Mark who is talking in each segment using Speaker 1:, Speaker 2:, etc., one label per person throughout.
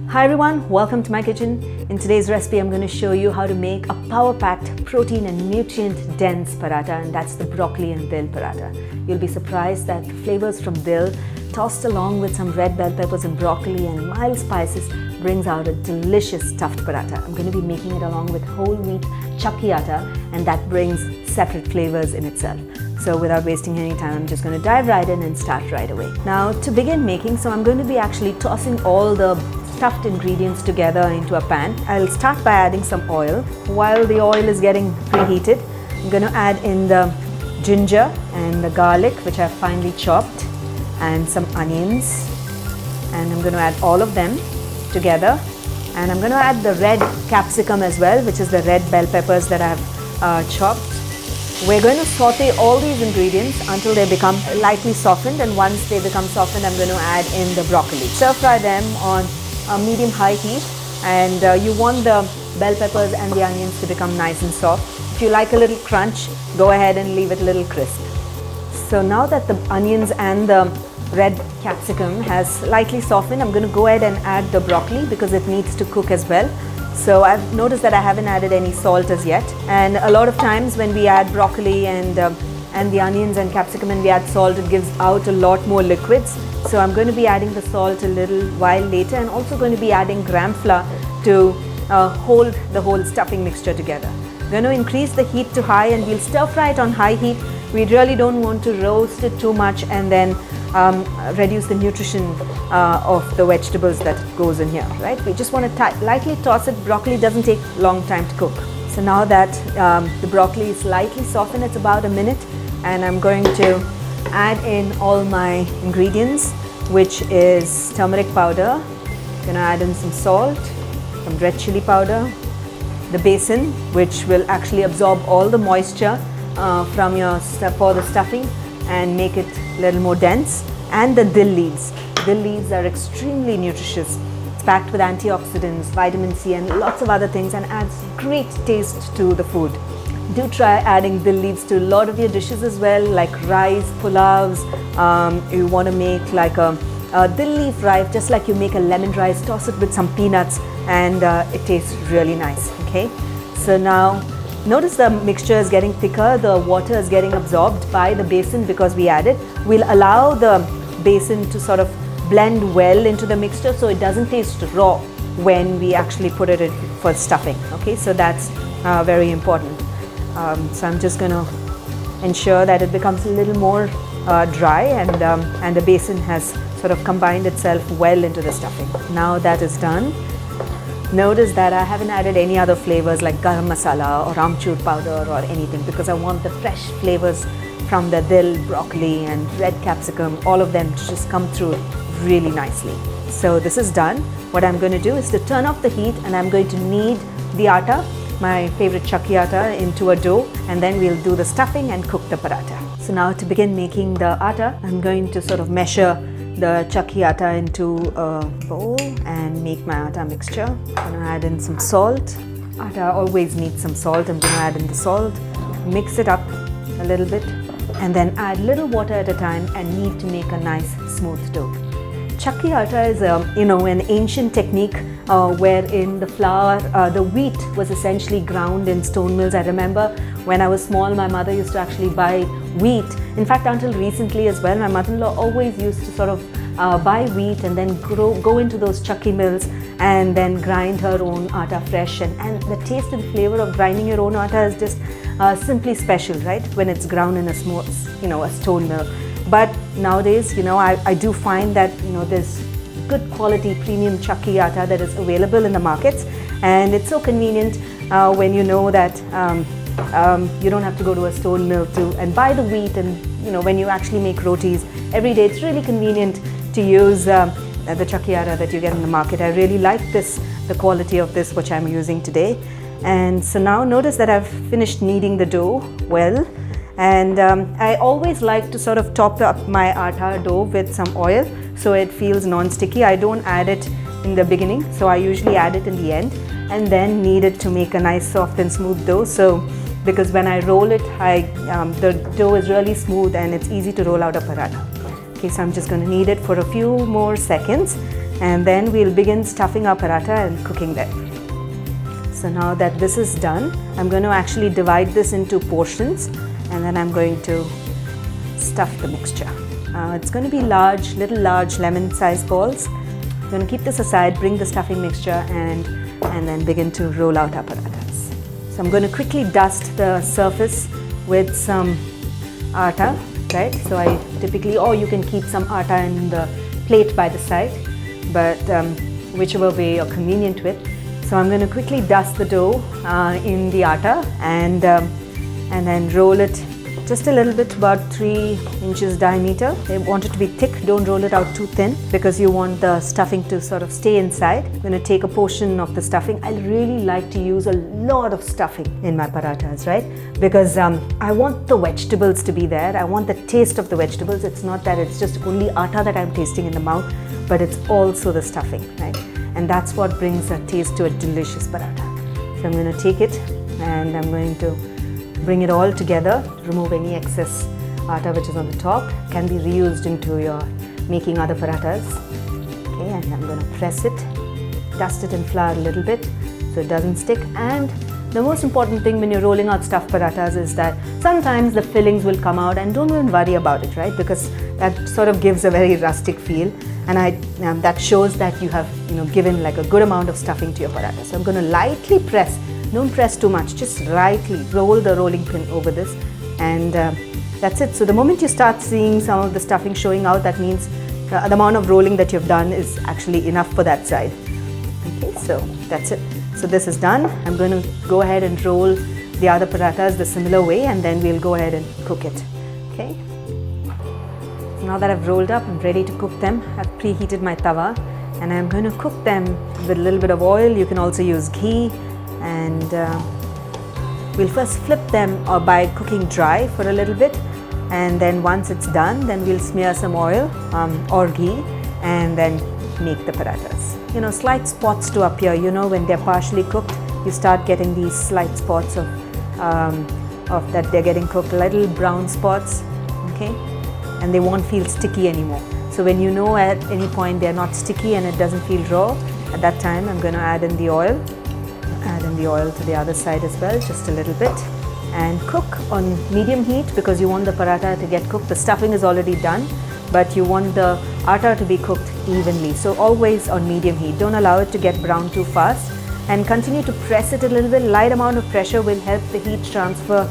Speaker 1: Hi everyone, welcome to my kitchen. In today's recipe, I'm going to show you how to make a power-packed, protein and nutrient-dense paratha, and that's the broccoli and dill paratha. You'll be surprised that the flavors from dill, tossed along with some red bell peppers and broccoli and mild spices, brings out a delicious stuffed paratha. I'm going to be making it along with whole wheat chakki atta, and that brings separate flavors in itself. So without wasting any time, I'm just going to dive right in and start right away. Now to begin making, I'm going to be actually tossing all the stuffed ingredients together into a pan. I'll start by adding some oil. While the oil is getting preheated, I'm going to add in the ginger and the garlic, which I've finely chopped, and some onions, and I'm going to add all of them together. And I'm going to add the red capsicum as well, which is the red bell peppers that I've chopped. We're going to saute all these ingredients until they become lightly softened, and once they become softened, I'm going to add in the broccoli. Stir fry them on a medium-high heat, and you want the bell peppers and the onions to become nice and soft. If you like a little crunch, go ahead and leave it a little crisp. So now that the onions and the red capsicum has slightly softened, I'm going to go ahead and add the broccoli because it needs to cook as well. So I've noticed that I haven't added any salt as yet, and a lot of times when we add broccoli and the onions and capsicum and we add salt, it gives out a lot more liquids. So I'm going to be adding the salt a little while later, and also going to be adding gram flour to hold the whole stuffing mixture together. I'm going to increase the heat to high, and we'll stir fry it on high heat. We really don't want to roast it too much and then reduce the nutrition of the vegetables that goes in here, right? We just want to lightly toss it. Broccoli doesn't take a long time to cook. So now that the broccoli is slightly softened, it's about a minute, and I'm going to add in all my ingredients, which is turmeric powder. I'm going to add in some salt, some red chili powder, the besan, which will actually absorb all the moisture from your for the stuffing and make it a little more dense, and the dill leaves. Dill leaves are extremely nutritious. It's packed with antioxidants, vitamin C, and lots of other things, and adds great taste to the food. Do try adding dill leaves to a lot of your dishes as well, like rice, pulavs. You want to make like a dill leaf rice, just like you make a lemon rice, toss it with some peanuts, and it tastes really nice. Okay, so now notice the mixture is getting thicker, the water is getting absorbed by the besan because we added. We'll allow the besan to sort of blend well into the mixture so it doesn't taste raw when we actually put it in for stuffing. Okay, so that's very important. So I'm just going to ensure that it becomes a little more dry, and the besan has sort of combined itself well into the stuffing. Now that is done, notice that I haven't added any other flavors like garam masala or amchur powder or anything, because I want the fresh flavors from the dill, broccoli and red capsicum, all of them to just come through really nicely. So this is done. What I'm going to do is to turn off the heat, and I'm going to knead the atta, my favorite chakki atta, into a dough, and then we'll do the stuffing and cook the paratha. So now to begin making the atta, I'm going to sort of measure the chakki atta into a bowl and make my atta mixture. I'm going to add in some salt. Atta always needs some salt. I'm going to add in the salt, mix it up a little bit, and then add little water at a time and knead to make a nice smooth dough. Chakki atta is an ancient technique wherein the flour, the wheat was essentially ground in stone mills. I remember when I was small, my mother used to actually buy wheat. In fact, until recently as well, my mother-in-law always used to sort of buy wheat and then go into those chakki mills and then grind her own atta fresh. And the taste and flavor of grinding your own atta is just simply special, right? When it's ground in a stone mill. But nowadays, I do find that there's good quality premium chakki atta that is available in the markets, and it's so convenient when you know that you don't have to go to a stone mill and buy the wheat, and when you actually make rotis every day, it's really convenient to use the chakki atta that you get in the market. I really like the quality of this which I'm using today. And so now notice that I've finished kneading the dough well. And I always like to sort of top up my atta dough with some oil so it feels non-sticky. I don't add it in the beginning, so I usually add it in the end and then knead it to make a nice soft and smooth dough. So because when I roll it, the dough is really smooth and it's easy to roll out a paratha. Okay, so I'm just going to knead it for a few more seconds, And then we'll begin stuffing our paratha and cooking them. So now that this is done, I'm going to actually divide this into portions, and then I'm going to stuff the mixture. It's going to be little large lemon-sized balls. I'm going to keep this aside, bring the stuffing mixture, and then begin to roll out our parathas. So I'm going to quickly dust the surface with some atta, right? So I typically, or you can keep some atta in the plate by the side, but whichever way you're convenient with. So I'm going to quickly dust the dough in the atta and then roll it just a little bit, about 3 inches diameter. I want it to be thick, don't roll it out too thin because you want the stuffing to sort of stay inside. I'm going to take a portion of the stuffing. I really like to use a lot of stuffing in my parathas, right? Because I want the vegetables to be there. I want the taste of the vegetables. It's not that it's just only atta that I'm tasting in the mouth, but it's also the stuffing, right? And that's what brings a taste to a delicious paratha. So I'm going to take it and I'm going to bring it all together, remove any excess atta which is on the top, can be reused into your making other parathas. Okay, and I'm going to press it, dust it in flour a little bit so it doesn't stick. And the most important thing when you're rolling out stuffed parathas is that sometimes the fillings will come out, and don't even worry about it, right? Because that sort of gives a very rustic feel, and that shows that you have given like a good amount of stuffing to your paratha. So I'm going to lightly press. Don't press too much, just lightly roll the rolling pin over this, and that's it. So the moment you start seeing some of the stuffing showing out, that means the amount of rolling that you've done is actually enough for that side. Okay, so that's it. So this is done. I'm going to go ahead and roll the other parathas the similar way, and then we'll go ahead and cook it. Okay. So now that I've rolled up, I'm ready to cook them. I've preheated my tawa, and I'm going to cook them with a little bit of oil. You can also use ghee. And we'll first flip them by cooking dry for a little bit, and then once it's done, then we'll smear some oil or ghee and then make the parathas. Slight spots to appear, when they're partially cooked, you start getting these slight spots of that they're getting cooked, little brown spots, okay, and they won't feel sticky anymore. So when you know at any point they're not sticky and it doesn't feel raw, at that time I'm going to add in the oil. Add in the oil to the other side as well, just a little bit, and cook on medium heat because you want the paratha to get cooked. The stuffing is already done, but you want the atta to be cooked evenly. So always on medium heat. Don't allow it to get brown too fast, and continue to press it a little bit. Light amount of pressure will help the heat transfer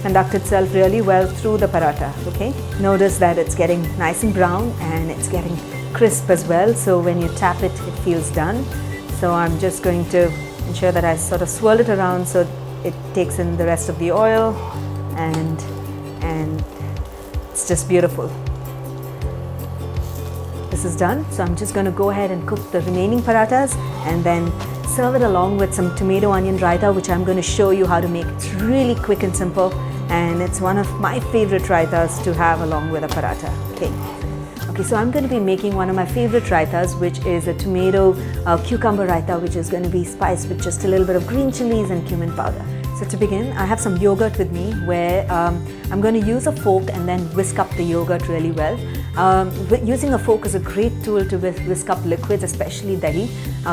Speaker 1: conduct itself really well through the paratha. Okay, notice that it's getting nice and brown and it's getting crisp as well. So when you tap it, it feels done. So I'm just going to ensure that I sort of swirl it around so it takes in the rest of the oil, and it's just beautiful. This is done. So I'm just going to go ahead and cook the remaining parathas and then serve it along with some tomato onion raita, which I'm going to show you how to make. It's really quick and simple, and it's one of my favorite raitas to have along with a paratha. Okay, so I'm going to be making one of my favorite raitas, which is a tomato cucumber raita, which is going to be spiced with just a little bit of green chilies and cumin powder. So to begin, I have some yogurt with me where I'm going to use a fork and then whisk up the yogurt really well. Using a fork is a great tool to whisk up liquids, especially dahi,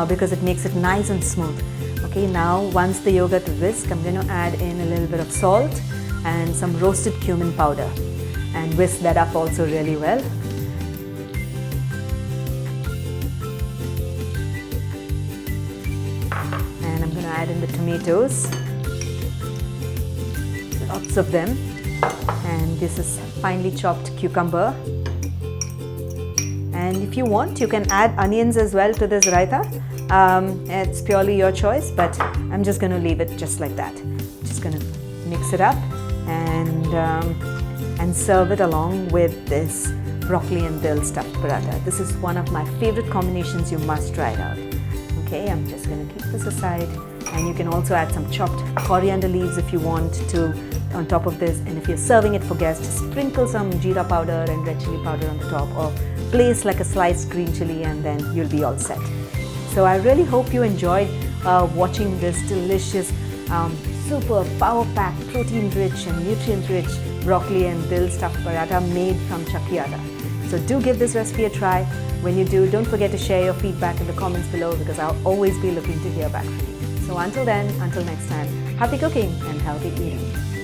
Speaker 1: because it makes it nice and smooth. Okay, now once the yogurt is whisked, I'm going to add in a little bit of salt and some roasted cumin powder and whisk that up also really well. And I'm going to add in the tomatoes, lots of them, and this is finely chopped cucumber. And if you want, you can add onions as well to this raita. It's purely your choice, but I'm just going to leave it just like that. Just going to mix it up and serve it along with this broccoli and dill stuffed paratha. This is one of my favorite combinations. You must try it out. Okay, I'm just going to keep this aside, and you can also add some chopped coriander leaves if you want to on top of this. And if you're serving it for guests, sprinkle some jeera powder and red chili powder on the top, or place like a sliced green chili, and then you'll be all set. So I really hope you enjoy watching this delicious, super power-packed, protein-rich and nutrient-rich broccoli and dill stuffed paratha made from chakki atta. So do give this recipe a try. When you do, don't forget to share your feedback in the comments below because I'll always be looking to hear back from you. So until then, until next time, happy cooking and healthy eating.